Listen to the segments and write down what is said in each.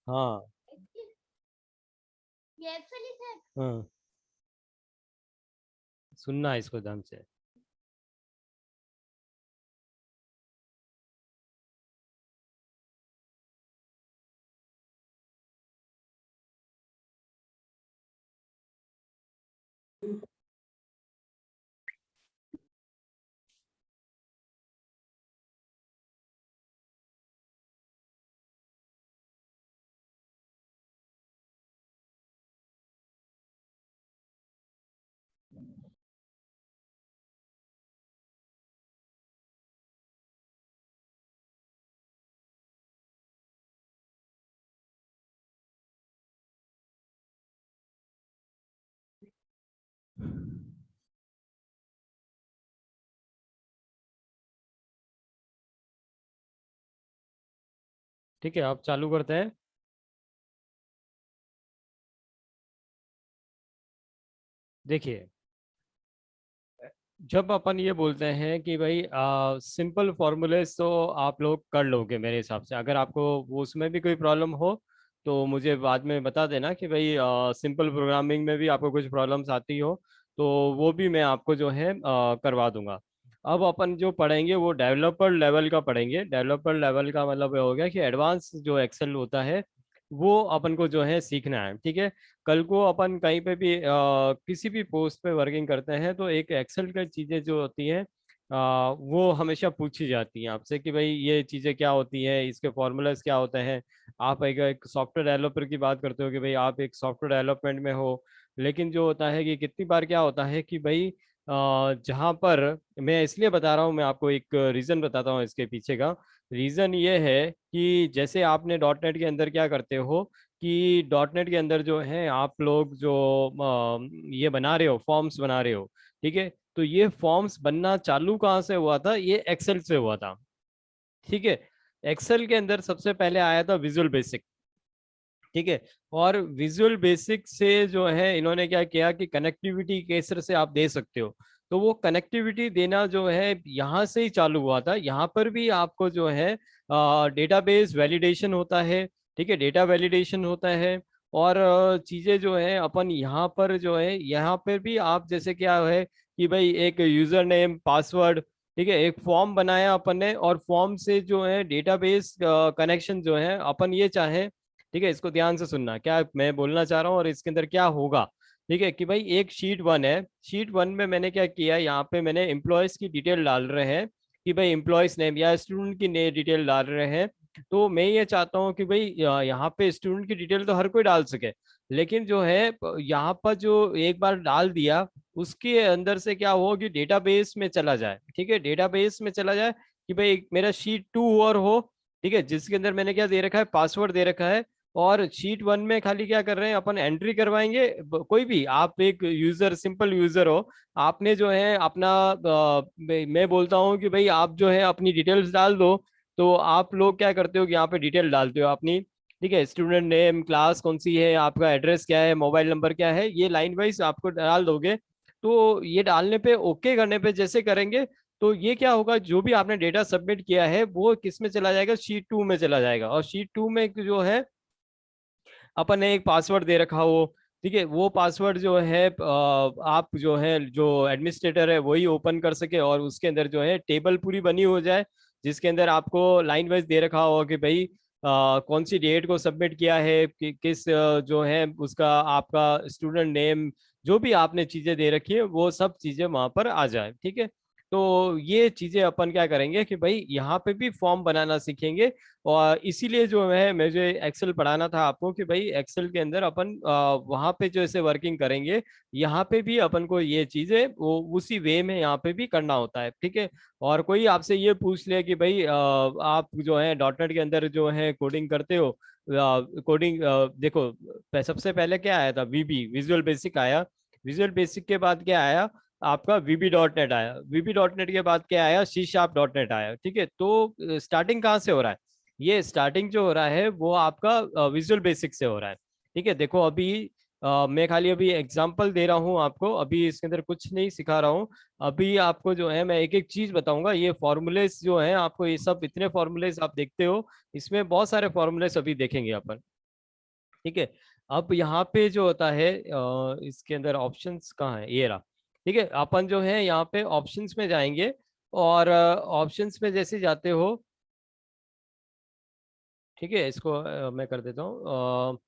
हाँ। हाँ, सुनना है इसको ध्यान से। ठीक है, आप चालू करते हैं। देखिए, जब अपन ये बोलते हैं कि भाई सिंपल फॉर्मूलेस तो आप लोग कर लोगे मेरे हिसाब से। अगर आपको वो उसमें भी कोई प्रॉब्लम हो तो मुझे बाद में बता देना कि भाई सिंपल प्रोग्रामिंग में भी आपको कुछ प्रॉब्लम्स आती हो, तो वो भी मैं आपको जो है करवा दूंगा। अब अपन जो पढ़ेंगे वो डेवलपर लेवल का पढ़ेंगे। डेवलपर लेवल का मतलब ये हो गया कि एडवांस जो एक्सेल होता है वो अपन को जो है सीखना है। ठीक है, कल को अपन कहीं पे भी किसी भी पोस्ट पे वर्किंग करते हैं तो एक एक्सेल की चीजें जो होती हैं वो हमेशा पूछी जाती हैं आपसे कि भाई ये चीजें क्या होती हैं, इसके फॉर्मूलाज क्या होते हैं। आप एक सॉफ्टवेयर डेवलपर की बात करते हो कि भाई आप एक सॉफ्टवेयर डेवलपमेंट में हो, लेकिन जो होता है कि कितनी बार क्या होता है कि भाई जहाँ पर, मैं इसलिए बता रहा हूँ, मैं आपको एक रीजन बताता हूँ इसके पीछे का। रीजन ये है कि जैसे आपने डॉट नेट के अंदर क्या करते हो कि डॉट नेट के अंदर जो है आप लोग जो ये बना रहे हो, फॉर्म्स बना रहे हो। ठीक है, तो ये फॉर्म्स बनना चालू कहाँ से हुआ था? ये एक्सेल से हुआ था। ठीक है, एक्सेल के अंदर सबसे पहले आया था विजुअल बेसिक। ठीक है, और विजुअल बेसिक से जो है इन्होंने क्या किया कि कनेक्टिविटी कैसे से आप दे सकते हो। तो वो कनेक्टिविटी देना जो है यहाँ से ही चालू हुआ था। यहाँ पर भी आपको जो है डेटाबेस वैलिडेशन होता है। ठीक है, डेटा वैलिडेशन होता है। और चीजें जो है अपन यहाँ पर जो है, यहाँ पर भी आप जैसे क्या है कि भाई एक यूजर नेम पासवर्ड, ठीक है, एक फॉर्म बनाया अपन ने, और फॉर्म से जो है डेटाबेस कनेक्शन जो है अपन ये चाहे। ठीक है, इसको ध्यान से सुनना क्या मैं बोलना चाह रहा हूँ और इसके अंदर क्या होगा। ठीक है, कि भाई एक शीट वन है। शीट वन में मैंने क्या किया, यहाँ पे मैंने एम्प्लॉयज की डिटेल डाल रहे हैं कि भाई एम्प्लॉयज नेम या स्टूडेंट की ने डिटेल डाल रहे हैं। तो मैं ये चाहता हूँ कि भाई यहाँ पे स्टूडेंट की डिटेल तो हर कोई डाल सके, लेकिन जो है यहाँ पर जो एक बार डाल दिया उसके अंदर से क्या हो कि डेटाबेस में चला जाए। ठीक है, डेटाबेस में चला जाए कि भाई मेरा शीट टू और हो। ठीक है, जिसके अंदर मैंने क्या दे रखा है, पासवर्ड दे रखा है। और शीट वन में खाली क्या कर रहे हैं अपन, एंट्री करवाएंगे। कोई भी आप एक यूजर, सिंपल यूजर हो, आपने जो है अपना मैं बोलता हूँ कि भाई आप जो है अपनी डिटेल्स डाल दो। तो आप लोग क्या करते हो कि यहाँ पे डिटेल डालते हो अपनी। ठीक है, स्टूडेंट नेम, क्लास कौन सी है, आपका एड्रेस क्या है, मोबाइल नंबर क्या है, ये लाइन वाइज आपको डाल दोगे। तो ये डालने पे, ओके करने पे जैसे करेंगे, तो ये क्या होगा, जो भी आपने डेटा सबमिट किया है वो किस में चला जाएगा, शीट टू में चला जाएगा। और शीट टू में जो है अपन ने एक पासवर्ड दे रखा हो। ठीक है, वो पासवर्ड जो है आप जो है जो एडमिनिस्ट्रेटर है वही ओपन कर सके, और उसके अंदर जो है टेबल पूरी बनी हो जाए, जिसके अंदर आपको लाइन वाइज दे रखा हो कि भाई कौन सी डेट को सबमिट किया है, किस जो है उसका आपका स्टूडेंट नेम, जो भी आपने चीजें दे रखी है वो सब चीजें वहां पर आ जाए। ठीक है, तो ये चीजें अपन क्या करेंगे कि भाई यहाँ पे भी फॉर्म बनाना सीखेंगे। और इसीलिए जो है मुझे एक्सेल पढ़ाना था आपको कि भाई एक्सेल के अंदर अपन वहाँ पे जो ऐसे वर्किंग करेंगे, यहाँ पे भी अपन को ये चीजें वो उसी वे में यहाँ पे भी करना होता है। ठीक है, और कोई आपसे ये पूछ ले कि भाई आप जो है डॉट नेट के अंदर जो है कोडिंग करते हो, कोडिंग देखो, सबसे पहले क्या आया था, वीबी, विजुअल बेसिक आया। विजुअल बेसिक के बाद क्या आया, आपका वीबी डॉट नेट आया। वीबी डॉट नेट के बाद क्या आया, सी शार्प डॉट नेट आया। ठीक है, तो स्टार्टिंग कहाँ से हो रहा है? ये स्टार्टिंग जो हो रहा है वो आपका विजुअल बेसिक से हो रहा है। ठीक है, देखो अभी मैं खाली अभी एग्जांपल दे रहा हूँ आपको, अभी इसके अंदर कुछ नहीं सिखा रहा हूँ। अभी आपको जो है मैं एक एक चीज बताऊंगा। ये फॉर्मूलेस जो है आपको, ये सब इतने फॉर्मूलेस आप देखते हो, इसमें बहुत सारे फॉर्मूलेस अभी देखेंगे अपन। ठीक है। अब यहाँ पे जो होता है इसके अंदर ऑप्शंस कहाँ है, ये रहा। ठीक है, अपन जो है यहाँ पे ऑप्शंस में जाएंगे, और ऑप्शंस में जैसे जाते हो, ठीक है, इसको मैं कर देता हूँ।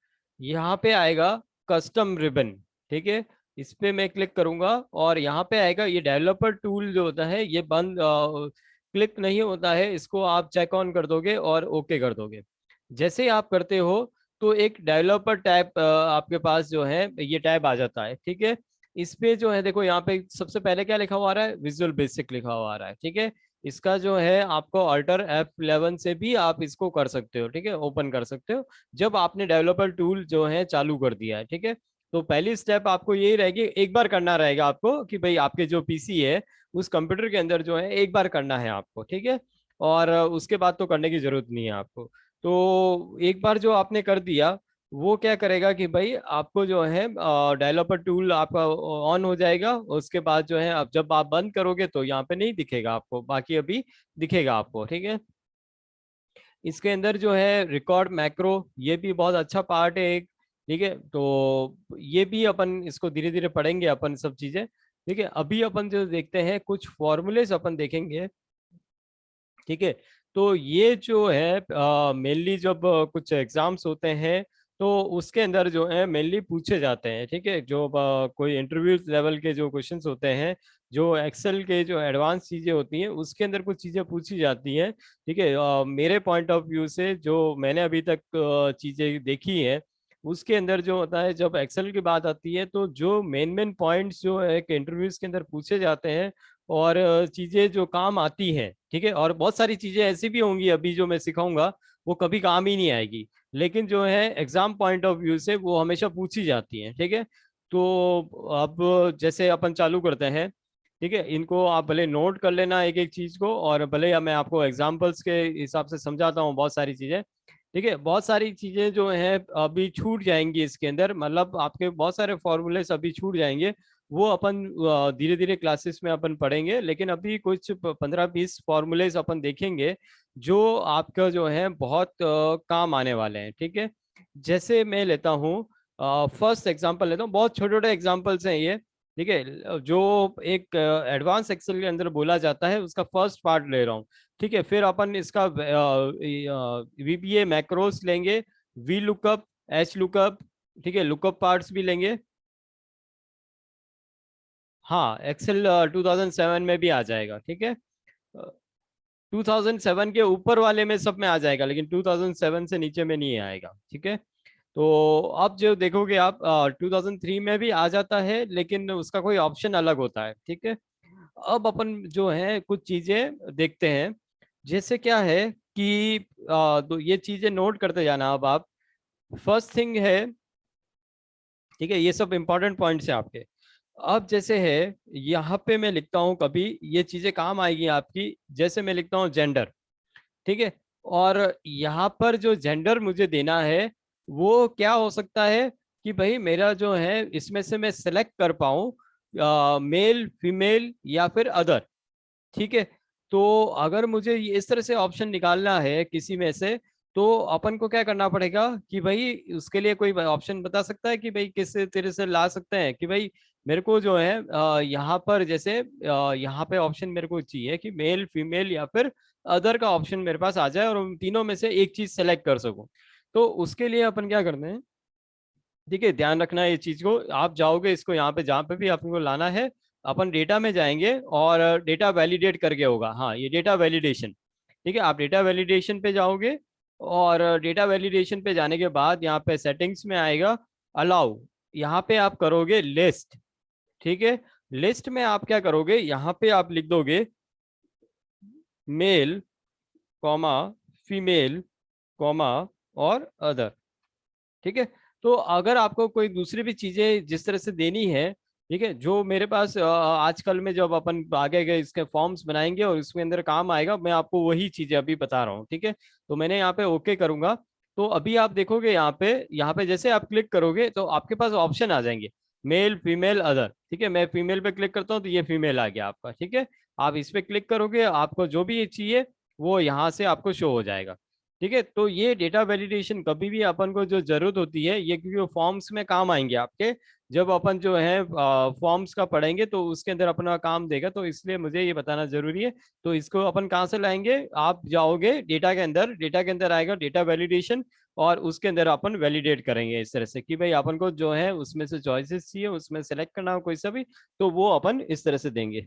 यहाँ पे आएगा कस्टम रिबन। ठीक है, इस पे मैं क्लिक करूंगा और यहाँ पे आएगा ये डेवलपर टूल जो होता है, ये बंद क्लिक नहीं होता है, इसको आप चेक ऑन कर दोगे और ओके कर दोगे। जैसे ही आप करते हो तो एक डेवलपर टैब आपके पास जो है ये टैब आ जाता है। ठीक है, इस पे जो है देखो, यहाँ पे सबसे पहले क्या लिखा हुआ आ रहा है, विजुअल बेसिक लिखा हुआ आ रहा है। ठीक है, इसका जो है आपको अल्टर F11 से भी आप इसको कर सकते हो। ठीक है, ओपन कर सकते हो जब आपने डेवलपर टूल जो है चालू कर दिया है। ठीक है, तो पहली स्टेप आपको यही रहेगी, एक बार करना रहेगा आपको कि भाई आपके जो पीसी है उस कंप्यूटर के अंदर जो है एक बार करना है आपको। ठीक है, और उसके बाद तो करने की जरूरत नहीं है आपको। तो एक बार जो आपने कर दिया, वो क्या करेगा कि भाई आपको जो है डेवलपर टूल आपका ऑन हो जाएगा। उसके बाद जो है अब जब आप बंद करोगे तो यहाँ पे नहीं दिखेगा आपको, बाकी अभी दिखेगा आपको। ठीक है, इसके अंदर जो है रिकॉर्ड मैक्रो, ये भी बहुत अच्छा पार्ट है एक। ठीक है, तो ये भी अपन इसको धीरे धीरे पढ़ेंगे अपन सब चीजें। ठीक है, अभी अपन जो देखते हैं कुछ फॉर्मूलेज अपन देखेंगे। ठीक है, तो ये जो है मेनली जब कुछ एग्जाम्स होते हैं तो उसके अंदर जो है मेनली पूछे जाते हैं। ठीक है, जो कोई इंटरव्यू लेवल के जो क्वेश्चंस होते हैं, जो एक्सेल के जो एडवांस चीजें होती हैं उसके अंदर कुछ चीजें पूछी जाती हैं। ठीक है, मेरे पॉइंट ऑफ व्यू से जो मैंने अभी तक चीजें देखी हैं, उसके अंदर जो होता है जब एक्सेल की बात आती है तो जो मेन मेन पॉइंट्स जो है इंटरव्यूज के अंदर पूछे जाते हैं, और चीजें जो काम आती हैं। ठीक है, और बहुत सारी चीजें ऐसी भी होंगी अभी जो मैं सिखाऊंगा वो कभी काम ही नहीं आएगी, लेकिन जो है एग्जाम पॉइंट ऑफ व्यू से वो हमेशा पूछी जाती हैं। ठीक है, तो अब जैसे अपन चालू करते हैं। ठीक है, इनको आप भले नोट कर लेना एक एक चीज को, और भले या मैं आपको एग्जाम्पल्स के हिसाब से समझाता हूँ बहुत सारी चीजें। ठीक है, बहुत सारी चीजें जो हैं अभी छूट जाएंगी इसके अंदर, मतलब आपके बहुत सारे फॉर्मूलेस अभी छूट जाएंगे। वो अपन धीरे धीरे क्लासेस में अपन पढ़ेंगे, लेकिन अभी कुछ 15-20 फॉर्मूलेज अपन देखेंगे जो आपका जो है बहुत काम आने वाले हैं। ठीक है, जैसे मैं लेता हूँ फर्स्ट एग्जांपल लेता हूँ, बहुत छोटे छोटे एग्जांपल्स हैं ये। ठीक है, जो एक एडवांस एक्सेल के अंदर बोला जाता है उसका फर्स्ट पार्ट ले रहा हूँ। ठीक है, फिर अपन इसका वीबीए मैक्रोस लेंगे, वी लुकअप, एच लुकअप, ठीक है, लुकअप पार्ट्स भी लेंगे। हाँ, एक्सेल 2007 में भी आ जाएगा। ठीक है, 2007 के ऊपर वाले में सब में आ जाएगा, लेकिन 2007 से नीचे में नहीं आएगा। ठीक है, तो अब जो देखोगे आप 2003 में भी आ जाता है, लेकिन उसका कोई ऑप्शन अलग होता है। ठीक है, अब अपन जो है कुछ चीजें देखते हैं। जैसे क्या है कि तो ये चीजें नोट करते जाना अब आप। फर्स्ट थिंग है, ठीक है, ये सब इंपॉर्टेंट पॉइंट्स है आपके। अब जैसे है यहाँ पे मैं लिखता हूँ, कभी ये चीजें काम आएगी आपकी, जैसे मैं लिखता हूँ जेंडर। ठीक है, और यहाँ पर जो जेंडर मुझे देना है वो क्या हो सकता है कि भाई मेरा जो है इसमें से मैं सेलेक्ट कर पाऊँ मेल, फीमेल या फिर अदर। ठीक है, तो अगर मुझे इस तरह से ऑप्शन निकालना है किसी में से, तो अपन को क्या करना पड़ेगा कि भाई उसके लिए कोई ऑप्शन बता सकता है कि भाई किस तरह से ला सकते हैं कि भाई मेरे को जो है यहाँ पर जैसे यहाँ पे ऑप्शन मेरे को चाहिए कि मेल, फीमेल या फिर अदर का ऑप्शन मेरे पास आ जाए और उन तीनों में से एक चीज सेलेक्ट कर सकूं। तो उसके लिए अपन क्या करते हैं, ठीक है, ध्यान रखना है ये चीज को। आप जाओगे इसको यहाँ पे जहाँ पे भी आपको लाना है, अपन डेटा में जाएंगे और डेटा वैलिडेट करके होगा। हाँ, ये डेटा वैलिडेशन। ठीक है, आप डेटा वैलिडेशन पे जाओगे, और डेटा वैलिडेशन पे जाने के बाद यहाँ पे सेटिंग्स में आएगा अलाउ, यहाँ पे आप करोगे लिस्ट। ठीक है, लिस्ट में आप क्या करोगे, यहाँ पे आप लिख दोगे मेल, कॉमा, फीमेल, कॉमा, और अदर। ठीक है, तो अगर आपको कोई दूसरी भी चीजें जिस तरह से देनी है, ठीक है, जो मेरे पास आजकल में जब अपन आगे गए इसके फॉर्म्स बनाएंगे और इसके अंदर काम आएगा, मैं आपको वही चीजें अभी बता रहा हूँ। ठीक है, तो मैंने यहाँ पे ओके करूंगा, तो अभी आप देखोगे यहाँ पे जैसे आप क्लिक करोगे तो आपके पास ऑप्शन आ जाएंगे, मेल, फीमेल, अदर। ठीक है, मैं फीमेल पे क्लिक करता हूँ तो ये फीमेल आ गया आपका। ठीक है, आप इस पे क्लिक करोगे, आपको जो भी चाहिए वो यहाँ से आपको शो हो जाएगा। ठीक है, तो ये डेटा वैलिडेशन कभी भी अपन को जो जरूरत होती है ये, क्योंकि फॉर्म्स में काम आएंगे आपके, जब अपन जो है फॉर्म्स का पढ़ेंगे तो उसके अंदर अपना काम देगा, तो इसलिए मुझे ये बताना जरूरी है। तो इसको अपन कहाँ से लाएंगे, आप जाओगे डेटा के अंदर, डेटा के अंदर आएगा डेटा वैलिडेशन, और उसके अंदर अपन वैलिडेट करेंगे इस तरह से कि भाई अपन को जो है उसमें से चॉइसेस चाहिए, उसमें सेलेक्ट करना हो कोई सा भी, तो वो अपन इस तरह से देंगे।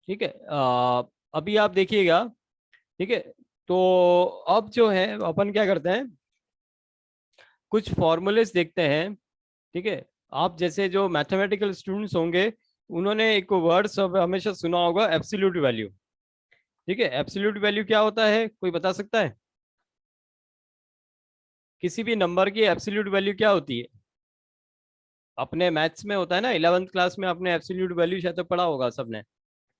ठीक है, अभी आप देखिएगा। ठीक है, तो अब जो है अपन क्या करते हैं, कुछ फॉर्मूलेस देखते हैं। ठीक है, आप जैसे जो मैथमेटिकल स्टूडेंट्स होंगे, उन्होंने एक वर्ड सब हमेशा सुना होगा, एब्सोल्यूट वैल्यू। ठीक है, एब्सोल्यूट वैल्यू क्या होता है, कोई बता सकता है? किसी भी नंबर की एब्सोल्यूट वैल्यू क्या होती है? अपने मैथ्स में होता है ना, 11th क्लास में आपने एब्सोल्यूट वैल्यू शायद तो पढ़ा होगा सबने।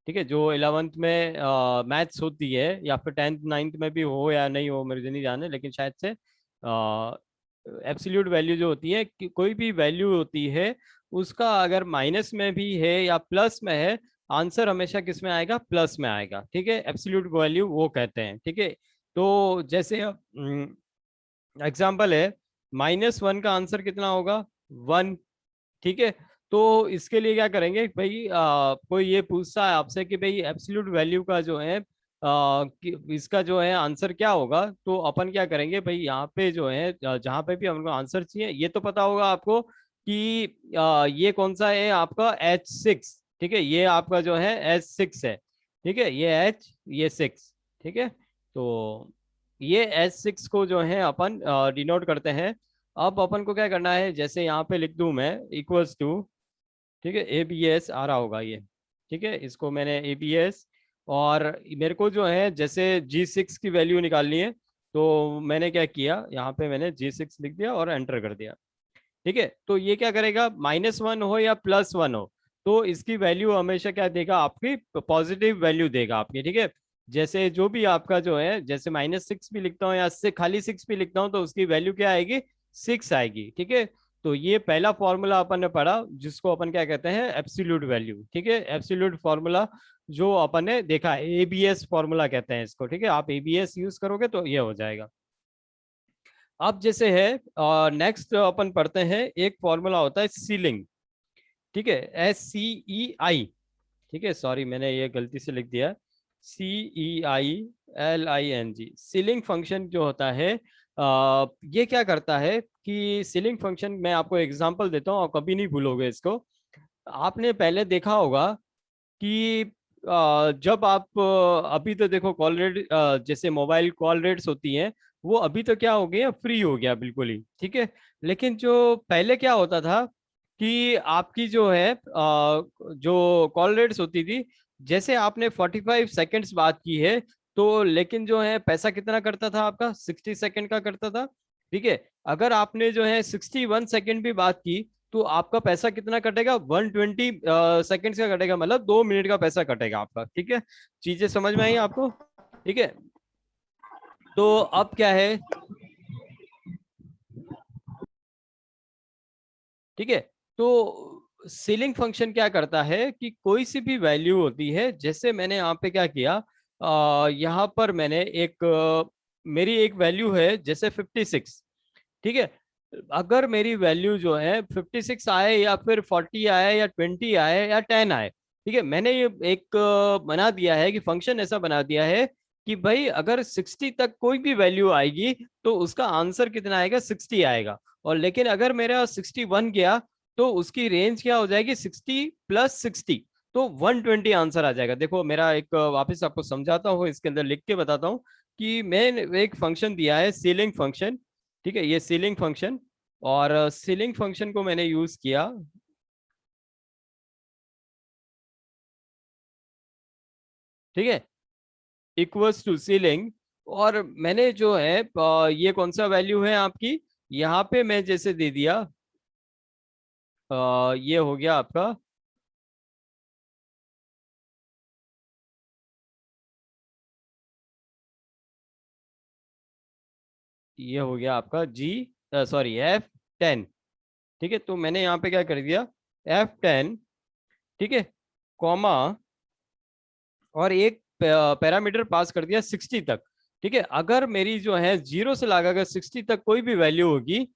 ठीक है, जो 11th में मैथ्स होती है, या फिर 10th 9th में भी हो या नहीं हो, मुझे नहीं जाने, लेकिन शायद से एब्सोल्यूट वैल्यू जो होती है कि कोई भी वैल्यू होती है, उसका अगर माइनस में भी है या प्लस में है, आंसर हमेशा किस में आएगा, प्लस में आएगा। ठीक है, एब्सोल्यूट वैल्यू वो कहते हैं। ठीक है, तो जैसे एग्जाम्पल है, -1 का आंसर कितना होगा, 1। ठीक है, तो इसके लिए क्या करेंगे भाई, कोई ये पूछता है आपसे कि भाई एब्सोल्यूट वैल्यू का जो है इसका जो है आंसर क्या होगा, तो अपन क्या करेंगे भाई, यहाँ पे जो है जहाँ पे भी हमको आंसर चाहिए, ये तो पता होगा आपको कि ये कौन सा है आपका, H6। ठीक है, ये आपका जो है H6 है। ठीक है, ये ये 6। ठीक है, तो ये H6 को जो है अपन डिनोट करते हैं। अब अपन को क्या करना है, जैसे यहाँ पे लिख दूं मैं, इक्वल्स टू, ठीक है, ABS आ रहा होगा ये। ठीक है, इसको मैंने ABS, और मेरे को जो है जैसे G6 की वैल्यू निकालनी है, तो मैंने क्या किया, यहाँ पे मैंने G6 लिख दिया और एंटर कर दिया। ठीक है, तो ये क्या करेगा, -1 हो या +1 हो, तो इसकी वैल्यू हमेशा क्या देगा, आपकी पॉजिटिव वैल्यू देगा आपकी। ठीक है, जैसे जो भी आपका जो है, जैसे -6 भी लिखता हूँ या से खाली 6 भी लिखता हूँ, तो उसकी वैल्यू क्या आएगी, 6 आएगी। ठीक है, तो ये पहला फॉर्मूला अपन ने पढ़ा, जिसको अपन क्या कहते हैं, एब्सोल्यूट वैल्यू। ठीक है, एब्सोल्यूट फॉर्मूला जो अपन ने देखा, ABS फॉर्मूला कहते हैं इसको। ठीक है, आप ABS यूज करोगे तो ये हो जाएगा। अब जैसे है नेक्स्ट अपन पढ़ते हैं, एक फॉर्मूला होता है सीलिंग। ठीक है, SCEI। ठीक है, सॉरी मैंने ये गलती से लिख दिया, CEILING। सीलिंग फंक्शन जो होता है, ये क्या करता है कि सीलिंग फंक्शन, मैं आपको एग्जांपल देता हूँ और कभी नहीं भूलोगे इसको। आपने पहले देखा होगा कि जब आप अभी तो देखो कॉल रेट, जैसे मोबाइल कॉल रेट्स होती हैं, वो अभी तो क्या हो गया, फ्री हो गया बिल्कुल ही। ठीक है, लेकिन जो पहले क्या होता था कि आपकी जो है जो कॉल रेट्स होती थी, जैसे आपने 45 सेकेंड्स बात की है, तो लेकिन जो है पैसा कितना करता था आपका, 60 सेकेंड का करता था। ठीक है, अगर आपने जो है 61 सेकेंड भी बात की, तो आपका पैसा कितना कटेगा, 120 सेकेंड्स का कटेगा, मतलब 2 मिनट का पैसा कटेगा आपका। ठीक है, चीजें समझ में आई आपको? ठीक है, तो अब क्या है, ठीक है, तो सीलिंग फंक्शन क्या करता है कि कोई सी भी वैल्यू होती है, जैसे मैंने यहाँ पे क्या किया, यहाँ पर मैंने एक मेरी एक वैल्यू है जैसे 56। ठीक है, अगर मेरी वैल्यू जो है 56 आए या फिर 40 आए या 20 आए या 10 आए, ठीक है, मैंने ये एक बना दिया है कि फंक्शन ऐसा बना दिया है कि भाई अगर 60 तक कोई भी वैल्यू आएगी, तो उसका आंसर कितना आएगा, 60 आएगा। और लेकिन अगर मेरा 61 गया, तो उसकी रेंज क्या हो जाएगी, 60 + 60, तो 120 आंसर आ जाएगा। देखो मेरा एक वापस आपको समझाता हूँ, इसके अंदर लिख के बताता हूँ कि मैं एक फंक्शन दिया है सीलिंग फंक्शन। ठीक है, ये सीलिंग फंक्शन, और सीलिंग फंक्शन को मैंने यूज किया। ठीक है, इक्वल्स टू सीलिंग, और मैंने जो है ये कौन सा वैल्यू है आपकी, यहाँ पे मैं जैसे दे दिया, ये हो गया आपका, ये हो गया आपका जी, सॉरी F10। ठीक है, तो मैंने यहाँ पे क्या कर दिया, F10, ठीक है, कॉमा, और एक पैरामीटर पास कर दिया 60 तक। ठीक है, अगर मेरी जो है 0 से लगाकर 60 तक कोई भी वैल्यू होगी,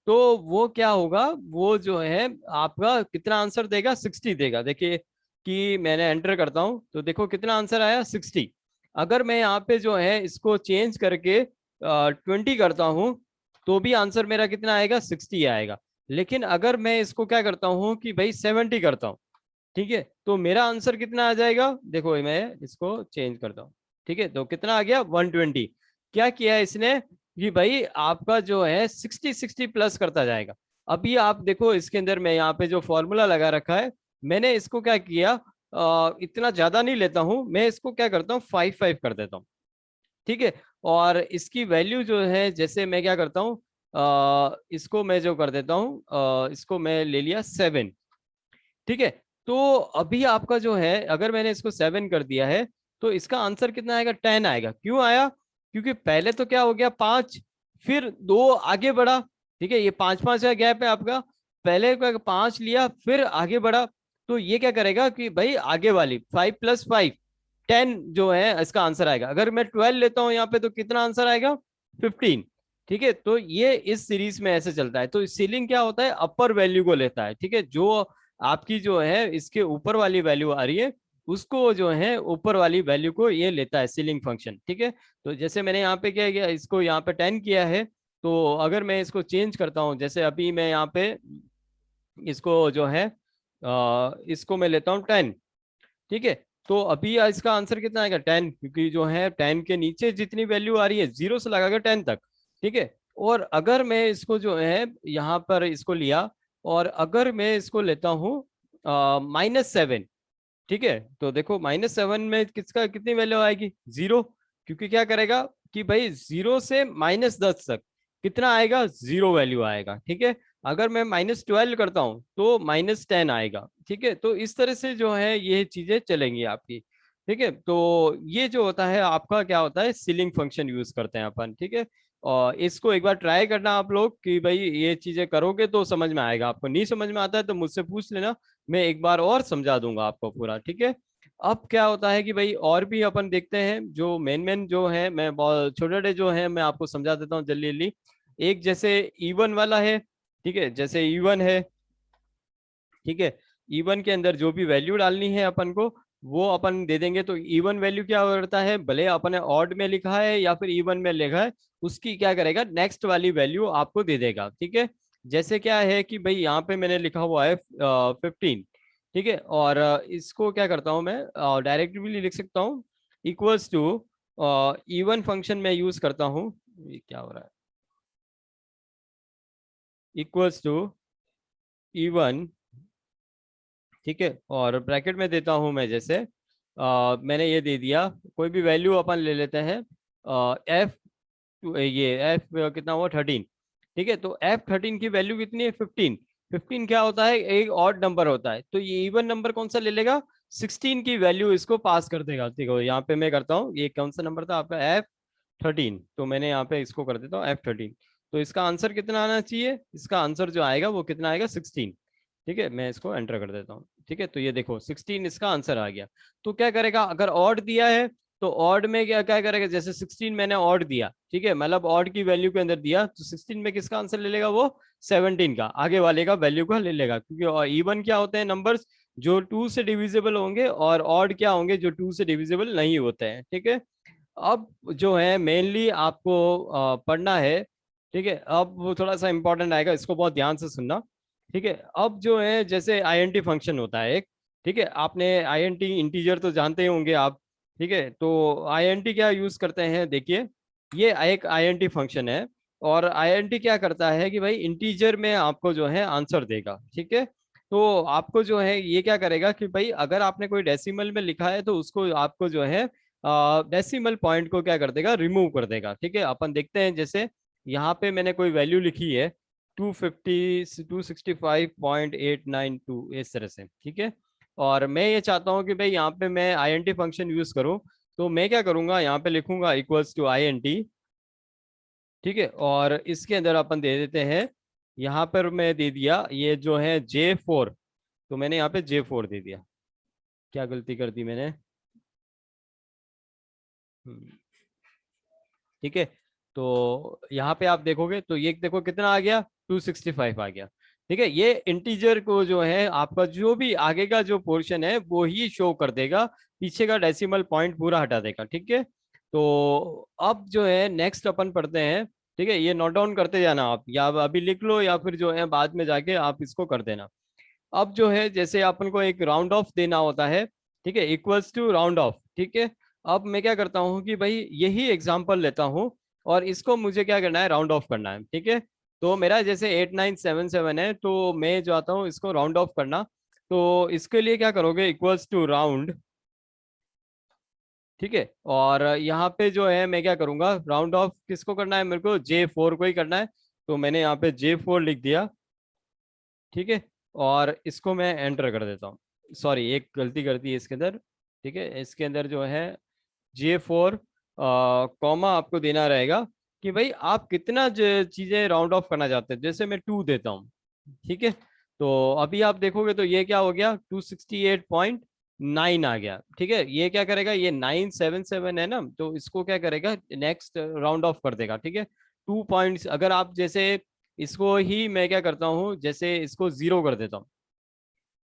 तो वो क्या होगा, वो जो है आपका कितना आंसर देगा, 60 देगा। देखिए कि मैंने एंटर करता हूं तो देखो कितना आंसर आया, 60। अगर मैं यहाँ पे जो है इसको चेंज करके 20 करता हूँ, तो भी आंसर मेरा कितना आएगा, 60 आएगा। लेकिन अगर मैं इसको क्या करता हूँ कि भाई 70 करता हूँ, ठीक है, तो मेरा आंसर कितना आ जाएगा, देखो मैं इसको चेंज करता हूँ। ठीक है, तो कितना आ गया, 120। क्या किया इसने कि भाई आपका जो है 60 प्लस करता जाएगा। अभी आप देखो इसके अंदर मैं यहाँ पे जो फॉर्मूला लगा रखा है, मैंने इसको क्या किया, इतना ज्यादा नहीं लेता हूँ मैं, इसको क्या करता हूँ 5 कर देता हूँ। ठीक है, और इसकी वैल्यू जो है, जैसे मैं क्या करता हूँ, इसको मैं जो कर देता हूँ, इसको मैं ले लिया 7। ठीक है, तो अभी आपका जो है, अगर मैंने इसको 7 कर दिया है, तो इसका आंसर कितना आएगा, 10 आएगा। क्यों आया, क्योंकि पहले तो क्या हो गया 5, फिर 2 आगे बढ़ा। ठीक है, ये 5-5 का गैप है आपका, पहले का 5 लिया फिर आगे बढ़ा। तो ये क्या करेगा कि भाई आगे वाली 5 + 5, 10 जो है इसका आंसर आएगा। अगर मैं 12 लेता हूँ यहाँ पे, तो कितना आंसर आएगा, 15। ठीक है, तो ये इस सीरीज में ऐसे चलता है। तो सीलिंग क्या होता है, अपर वैल्यू को लेता है। ठीक है, जो आपकी जो है इसके ऊपर वाली वैल्यू आ रही है, उसको जो है ऊपर वाली वैल्यू को ये लेता है सीलिंग फंक्शन। ठीक है, तो जैसे मैंने यहाँ पे क्या किया, इसको यहाँ पे 10 किया है, तो अगर मैं इसको चेंज करता हूँ, जैसे अभी मैं यहाँ पे इसको जो है इसको मैं लेता हूँ 10। ठीक है, तो अभी इसका आंसर कितना आएगा, 10, क्योंकि जो है 10 के नीचे जितनी वैल्यू आ रही है 0 से लगाकर 10 तक। ठीक है, और अगर मैं इसको जो है यहाँ पर इसको लिया, और अगर मैं इसको लेता हूँ -7, ठीक है, तो देखो -7 में किसका कितनी वैल्यू आएगी, 0। क्योंकि क्या करेगा कि भाई 0 से -10 तक कितना आएगा, 0 वैल्यू आएगा। ठीक है, अगर मैं -12 करता हूं तो -10 आएगा। ठीक है, तो इस तरह से जो है ये चीजें चलेंगी आपकी। ठीक है, तो ये जो होता है आपका क्या होता है, सीलिंग फंक्शन यूज करते हैं अपन। ठीक है, और इसको एक बार ट्राई करना आप लोग कि भाई ये चीजें करोगे तो समझ में आएगा। आपको नहीं समझ में आता है तो मुझसे पूछ लेना, मैं एक बार और समझा दूंगा आपको पूरा। ठीक है, अब क्या होता है कि भाई और भी अपन देखते हैं, जो मेन मेन जो है, मैं बहुत छोटे छोटे जो है मैं आपको समझा देता हूँ जल्दी जल्दी। एक जैसे E1 वाला है। ठीक है, जैसे E1 है, ठीक है, E1 के अंदर जो भी वैल्यू डालनी है अपन को, वो अपन दे देंगे। तो E1 वैल्यू क्या करता है, भले अपने ऑड में लिखा है या फिर E1 में लिखा है, उसकी क्या करेगा, नेक्स्ट वाली वैल्यू आपको दे देगा। ठीक है, जैसे क्या है कि भाई यहाँ पे मैंने लिखा हुआ है 15। ठीक है, और इसको क्या करता हूँ मैं, डायरेक्ट भी लिख सकता हूँ, इक्वल्स टू E1 फंक्शन में यूज करता हूँ। ये क्या हो रहा है, इक्वल्स टू E1। ठीक है, और ब्रैकेट में देता हूं मैं, जैसे मैंने ये दे दिया, कोई भी वैल्यू अपन ले लेते हैं, एफ, ये एफ कितना हुआ, 13। ठीक है, तो F13 की वैल्यू कितनी है, 15। 15 क्या होता है, एक ऑड नंबर होता है, तो ये इवन नंबर कौन सा ले लेगा, 16 की वैल्यू इसको पास कर देगा। देखो यहाँ पे मैं करता हूँ, ये कौन सा नंबर था आपका, F13, तो मैंने यहाँ पे इसको कर देता हूँ F13। तो इसका आंसर कितना आना चाहिए, इसका आंसर जो आएगा वो कितना आएगा, 16। ठीक है, मैं इसको एंटर कर देता हूँ। ठीक है, तो ये देखो 16 इसका आंसर आ गया। तो क्या करेगा, अगर ऑड दिया है तो ऑड में क्या क्या करेगा, जैसे 16 मैंने ऑड दिया, ठीक है, मतलब ऑड की वैल्यू के अंदर दिया, तो 16 में किसका आंसर ले लेगा वो, 17 का, आगे वाले का वैल्यू का ले लेगा। क्योंकि इवन क्या होते हैं नंबर्स, जो 2 से डिविजिबल होंगे, और ऑड क्या होंगे, जो 2 से डिविजिबल नहीं होते हैं। ठीक है, अब जो है मेनली आपको पढ़ना है। ठीक है, अब वो थोड़ा सा इंपॉर्टेंट आएगा, इसको बहुत ध्यान से सुनना। ठीक है, अब जो है जैसे आईएनटी फंक्शन होता है एक, ठीक है, आपने आईएनटी इंटीजर तो जानते ही होंगे आप। ठीक है, तो आईएनटी क्या यूज करते हैं, देखिए ये एक आईएनटी फंक्शन है, और आईएनटी क्या करता है कि भाई इंटीजर में आपको जो है आंसर देगा। ठीक है, तो आपको जो है ये क्या करेगा कि भाई अगर आपने कोई डेसिमल में लिखा है, तो उसको आपको जो है डेसिमल पॉइंट को क्या कर देगा, रिमूव कर देगा। ठीक है, अपन देखते हैं, जैसे यहाँ पे मैंने कोई वैल्यू लिखी है 265.892, इस तरह से। ठीक है, और मैं ये चाहता हूँ कि भाई यहाँ पे मैं आईएनटी फंक्शन यूज करूँ, तो मैं क्या करूंगा, यहाँ पे लिखूंगा इक्वल्स टू आईएनटी। ठीक है, और इसके अंदर अपन दे देते हैं, यहाँ पर मैं दे दिया ये जो है J4, तो मैंने यहाँ पे J4 दे दिया। क्या गलती कर दी मैंने? हम्म, ठीक है, तो यहाँ पे आप देखोगे तो ये देखो कितना आ गया, 265 आ गया। ठीक है, ये इंटीजर को जो है आपका जो भी आगे का जो पोर्शन है वो ही शो कर देगा, पीछे का डेसिमल पॉइंट पूरा हटा देगा। ठीक है, तो अब जो है नेक्स्ट अपन पढ़ते हैं। ठीक है, ये नोट डाउन करते जाना आप, या अभी लिख लो या फिर जो है बाद में जाके आप इसको कर देना। अब जो है जैसे अपन को एक राउंड ऑफ देना होता है, ठीक है, इक्वल्स टू राउंड ऑफ। ठीक है, अब मैं क्या करता हूँ कि भाई यही एग्जांपल लेता हूँ और इसको मुझे क्या करना है, राउंड ऑफ करना है। ठीक है, तो मेरा जैसे 8977 है, तो मैं जो आता हूँ इसको राउंड ऑफ करना, तो इसके लिए क्या करोगे, इक्वल्स टू राउंड। ठीक है, और यहाँ पे जो है मैं क्या करूंगा, राउंड ऑफ किसको करना है, मेरे को J4 को ही करना है, तो मैंने यहाँ पे J4 लिख दिया। ठीक है, और इसको मैं एंटर कर देता हूँ। सॉरी, एक गलती कर दी है इसके अंदर। ठीक है, इसके अंदर जो है J4 कॉमा आपको देना रहेगा कि भाई आप कितना चीजें राउंड ऑफ करना चाहते हैं, जैसे मैं 2 देता हूँ। ठीक है, तो अभी आप देखोगे तो ये क्या हो गया, 268.9 आ गया। ठीक है, ये क्या करेगा, ये 977 है ना, तो इसको क्या करेगा, नेक्स्ट राउंड ऑफ कर देगा। ठीक है, 2 पॉइंट्स, अगर आप जैसे इसको ही मैं क्या करता हूँ, जैसे इसको 0 कर देता हूँ।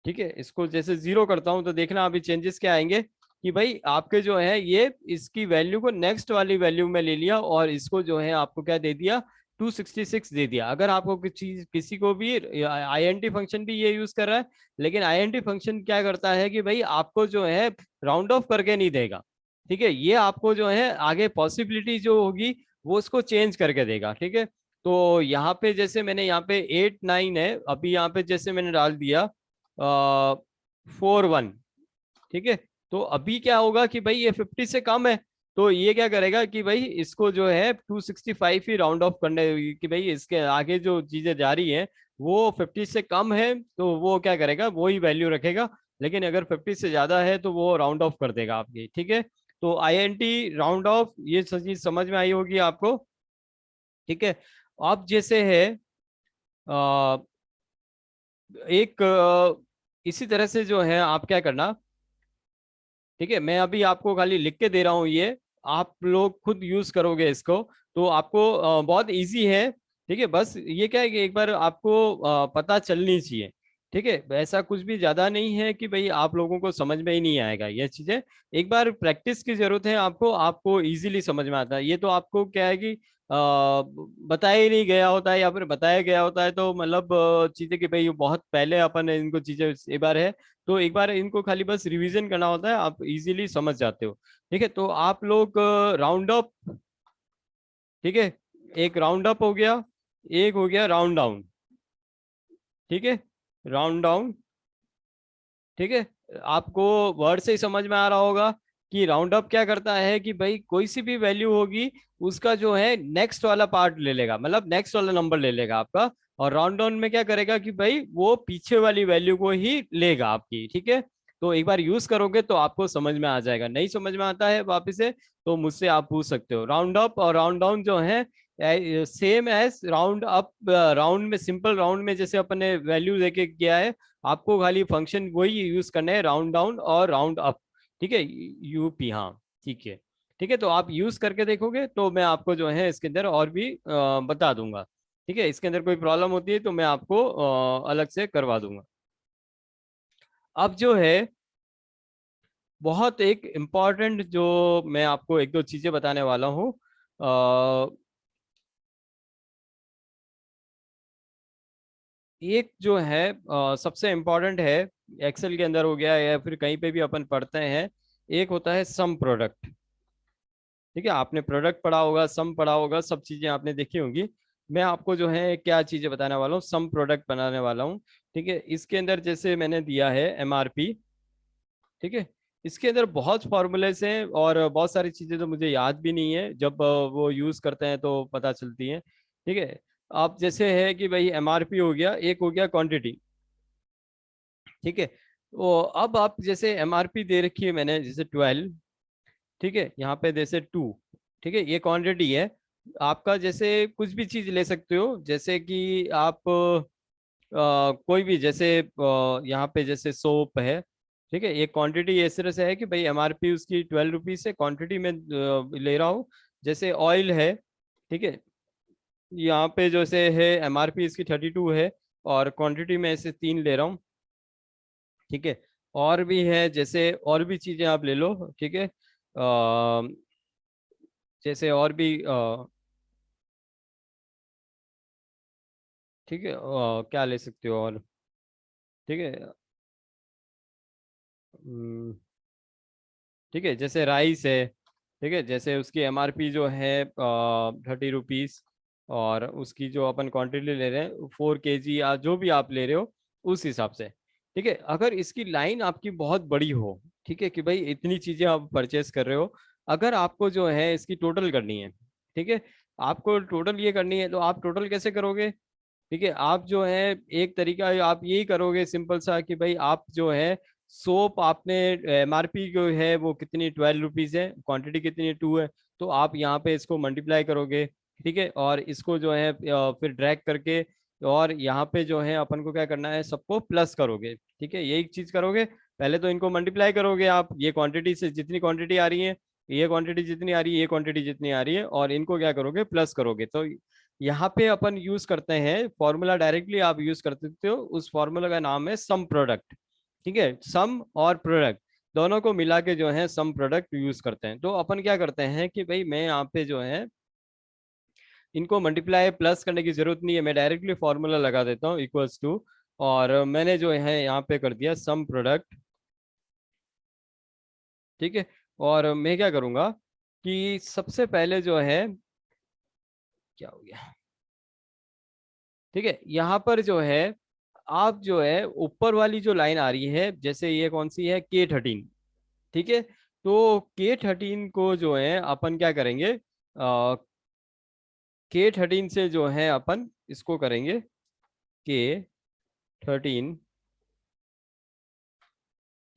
ठीक है, इसको जैसे 0 करता हूं तो देखना अभी चेंजेस क्या आएंगे, कि भाई आपके जो है ये इसकी वैल्यू को नेक्स्ट वाली वैल्यू में ले लिया और इसको जो है आपको क्या दे दिया, 266 दे दिया। अगर आपको किसी को भी आईएनटी फंक्शन भी ये यूज कर रहा है, लेकिन आईएनटी फंक्शन क्या करता है कि भाई आपको जो है राउंड ऑफ करके नहीं देगा। ठीक है, ये आपको जो है आगे पॉसिबिलिटी जो होगी वो उसको चेंज करके देगा। ठीक है, तो यहाँ पे जैसे मैंने यहाँ पे 8 9 है, अभी यहाँ पे जैसे मैंने डाल दिया 4 1। ठीक है, तो अभी क्या होगा कि भाई ये 50 से कम है, तो ये क्या करेगा कि भाई इसको जो है 265 ही राउंड ऑफ करने, कि भाई इसके आगे जो चीजें जा रही हैं वो 50 से कम है, तो वो क्या करेगा, वो ही वैल्यू रखेगा। लेकिन अगर 50 से ज्यादा है तो वो राउंड ऑफ कर देगा आपकी। ठीक है, तो आईएनटी राउंड ऑफ ये चीज समझ में आई होगी आपको। ठीक है, अब जैसे है एक इसी तरह से जो है आप क्या करना। ठीक है, मैं अभी आपको खाली लिख के दे रहा हूँ, ये आप लोग खुद यूज करोगे इसको, तो आपको बहुत इजी है। ठीक है, बस ये क्या है कि एक बार आपको पता चलनी चाहिए। ठीक है, ऐसा कुछ भी ज्यादा नहीं है कि भाई आप लोगों को समझ में ही नहीं आएगा ये चीजें। एक बार प्रैक्टिस की जरूरत है आपको, आपको इजीली समझ में आता है। ये तो आपको क्या है कि बताया ही नहीं गया होता है, या फिर बताया गया होता है तो मतलब चीजें कि भाई ये बहुत पहले अपन इनको चीजें एक बार है, तो एक बार इनको खाली बस रिवीजन करना होता है, आप इजीली समझ जाते हो। ठीक है, तो आप लोग राउंड अप। ठीक है, एक राउंड अप हो गया, एक हो गया राउंड डाउन। ठीक है, राउंड डाउन। ठीक है, आपको वर्ड से ही समझ में आ रहा होगा कि राउंड अप क्या करता है कि भाई कोई सी भी वैल्यू होगी उसका जो है नेक्स्ट वाला पार्ट ले लेगा, मतलब नेक्स्ट वाला नंबर ले लेगा आपका। और राउंड डाउन में क्या करेगा कि भाई वो पीछे वाली वैल्यू को ही लेगा आपकी। ठीक है, तो एक बार यूज करोगे तो आपको समझ में आ जाएगा, नहीं समझ में आता है वापिस से तो मुझसे आप पूछ सकते हो। राउंड अप और राउंड डाउन जो है same as round up. Round में, सिंपल राउंड में जैसे अपन ने वैल्यू लेके किया है, आपको खाली फंक्शन वही यूज करना है, राउंड डाउन और राउंड अप। ठीक है, यूपी, हाँ ठीक है। ठीक है, तो आप यूज करके देखोगे तो मैं आपको जो है इसके अंदर और भी बता दूंगा। ठीक है, इसके अंदर कोई प्रॉब्लम होती है तो मैं आपको अलग से करवा दूंगा। अब जो है बहुत एक इम्पॉर्टेंट जो मैं आपको एक दो चीजें बताने वाला हूँ। एक जो है सबसे इम्पोर्टेंट है, एक्सेल के अंदर हो गया या फिर कहीं पे भी अपन पढ़ते हैं, एक होता है सम प्रोडक्ट। ठीक है, आपने प्रोडक्ट पढ़ा होगा, सम पढ़ा होगा, सब चीजें आपने देखी होंगी। मैं आपको जो है क्या चीजें बताने वाला हूँ, सम प्रोडक्ट बनाने वाला हूँ। ठीक है, इसके अंदर जैसे मैंने दिया है एमआरपी। ठीक है, इसके अंदर बहुत फॉर्मूलेस हैं और बहुत सारी चीजें तो मुझे याद भी नहीं है, जब वो यूज करते हैं तो पता चलती हैं। ठीक है, आप जैसे है कि भाई एमआरपी हो गया, एक हो गया क्वांटिटी। ठीक है, तो अब आप जैसे एमआरपी दे रखी है मैंने जैसे 12। ठीक है, यहाँ पे जैसे 2। ठीक है, ये क्वांटिटी है। आपका जैसे कुछ भी चीज ले सकते हो, जैसे कि आप कोई भी, जैसे यहाँ पे जैसे सोप है, ठीक है, ये क्वांटिटी इस तरह से है कि भाई एमआरपी उसकी 12 रुपीज है, क्वांटिटी में ले रहा हूँ। जैसे ऑयल है, ठीक है, यहाँ पे जैसे है एमआरपी इसकी 32 है, और क्वांटिटी में ऐसे 3 ले रहा हूँ, ठीक है। और भी है, जैसे और भी चीजें आप ले लो, ठीक है, जैसे और भी ठीक है, क्या ले सकते हो और, ठीक है, हम्म, ठीक है, जैसे राइस है, ठीक है, जैसे उसकी एमआरपी जो है 30 रुपीज, और उसकी जो अपन क्वांटिटी ले रहे हैं 4 kg या जो भी आप ले रहे हो उस हिसाब से, ठीक है। अगर इसकी लाइन आपकी बहुत बड़ी हो, ठीक है, कि भाई इतनी चीजें आप परचेस कर रहे हो, अगर आपको जो है इसकी टोटल करनी है, ठीक है, आपको टोटल ये करनी है, तो आप टोटल कैसे करोगे? ठीक है, आप जो है एक तरीका आप यही करोगे सिंपल सा, कि भाई आप जो है सोप आपने एमआरपी जो है वो कितनी 12 रुपीज है, क्वांटिटी कितनी 2 है, तो आप यहाँ पे इसको मल्टीप्लाई करोगे, ठीक है, और इसको जो है फिर ड्रैग करके, और यहाँ पे जो है अपन को क्या करना है, सबको प्लस करोगे, ठीक है, यही चीज करोगे। पहले तो इनको मल्टीप्लाई करोगे आप, ये क्वांटिटी से जितनी क्वांटिटी आ रही है, ये क्वांटिटी जितनी आ रही है, ये क्वांटिटी जितनी आ रही है, और इनको क्या करोगे, प्लस करोगे। तो यहाँ पे अपन यूज करते हैं फॉर्मूला, डायरेक्टली आप यूज कर सकते हो, उस फॉर्मूला का नाम है सम प्रोडक्ट, ठीक है, सम और प्रोडक्ट दोनों को मिला के जो है सम प्रोडक्ट यूज करते हैं। तो अपन क्या करते हैं कि भाई मैं यहाँ पे जो है इनको मल्टीप्लाई प्लस करने की जरूरत नहीं है, मैं डायरेक्टली फॉर्मूला लगा देता हूँ इक्वल्स टू, और मैंने जो है यहाँ पे कर दिया सम प्रोडक्ट, ठीक है। और मैं क्या करूंगा कि सबसे पहले जो है, क्या हो गया, ठीक है, यहाँ पर जो है आप जो है ऊपर वाली जो लाइन आ रही है, जैसे ये कौन सी है, K13, ठीक है, तो K13 को जो है अपन क्या करेंगे, K13 से जो है अपन इसको करेंगे K13,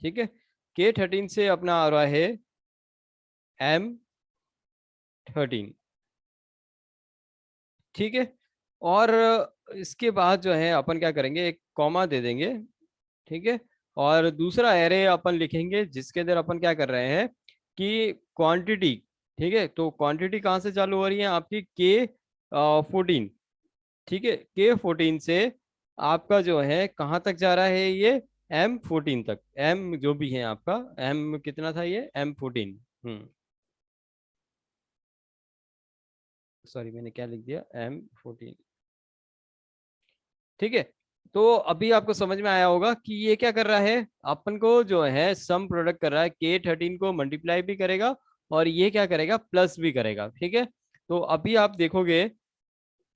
ठीक है, K13 से अपना आ रहा है M13, ठीक है। और इसके बाद जो है अपन क्या करेंगे, एक कॉमा दे देंगे, ठीक है, और दूसरा एरे अपन लिखेंगे जिसके अंदर अपन क्या कर रहे हैं कि क्वांटिटी, ठीक है, तो क्वांटिटी कहाँ से चालू हो रही है आपकी, K14, ठीक है, K14 से आपका जो है कहाँ तक जा रहा है ये, M14 तक, M जो भी है आपका, M कितना था ये, M14, सॉरी मैंने क्या लिख दिया, M14, ठीक है। तो अभी आपको समझ में आया होगा कि ये क्या कर रहा है, अपन को जो है सम प्रोडक्ट कर रहा है, K13 को मल्टीप्लाई भी करेगा, और ये क्या करेगा, प्लस भी करेगा, ठीक है। तो अभी आप देखोगे,